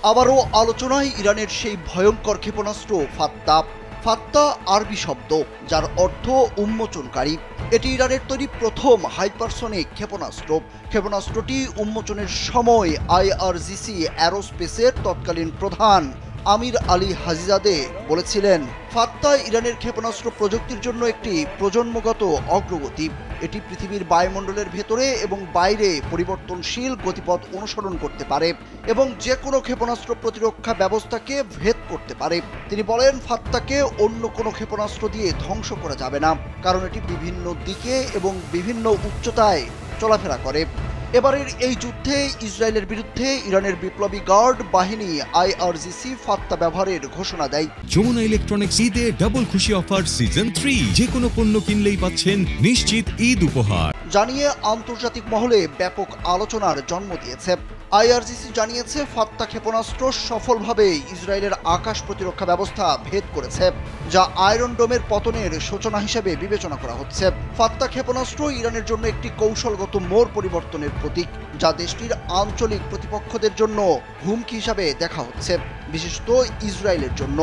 আবারও আলোচনায় ইরানের সেই ভয়ঙ্কর ক্ষেপণাস্ত্র ফাত্তা। ফাত্তা আরবি শব্দ যার অর্থ উন্মোচনকারী। এটি ইরানের তৈরি প্রথম হাইপারসনিক ক্ষেপণাস্ত্র। ক্ষেপণাস্ত্রটি উন্মোচনের সময় আইআরজিসি অ্যারোস্পেসের তৎকালীন প্রধান আমির আলী হাজিজাদে বলেছিলেন, ফাত্তা ইরানের ক্ষেপণাস্ত্র প্রযুক্তির জন্য একটি প্রজন্মগত অগ্রগতি। এটি পৃথিবীর বায়ুমণ্ডলের ভেতরে এবং বাইরে পরিবর্তনশীল গতিপথ অনুসরণ করতে পারে এবং যে কোনো ক্ষেপণাস্ত্র প্রতিরক্ষা ব্যবস্থাকে ভেদ করতে পারে। তিনি বলেন, ফাত্তাকে অন্য কোনো ক্ষেপণাস্ত্র দিয়ে ধ্বংস করা যাবে না, কারণ এটি বিভিন্ন দিকে এবং বিভিন্ন উচ্চতায় চলাফেরা করে। এবারের এই যুদ্ধে ইসরায়েলের বিরুদ্ধে ইরানের বিপ্লবী গার্ড বাহিনী আইআরজিসি ফাত্তা ব্যবহারের ঘোষণা দেয়। যমুনা ইলেকট্রনিক্স ঈদে ডাবল খুশি অফার সিজন 3, যে কোনো পণ্য কিনলেই পাচ্ছেন নিশ্চিত ঈদ উপহার জানিয়ে আন্তর্জাতিক মহলে ব্যাপক আলোচনার জন্ম দিয়েছে। আইআরজিসি জানিয়েছে, ফাত্তা ক্ষেপণাস্ত্র সফলভাবে ইসরায়েলের আকাশ প্রতিরক্ষা ব্যবস্থা ভেদ করেছে, যা আয়রন ডোমের পতনের সূচনা হিসেবে বিবেচনা করা হচ্ছে। ফাত্তা ক্ষেপণাস্ত্র ইরানের জন্য একটি কৌশলগত মোড় পরিবর্তনের প্রতীক, যা দেশটির আঞ্চলিক প্রতিপক্ষদের জন্য হুমকি হিসাবে দেখা হচ্ছে, বিশেষত ইসরায়েলের জন্য।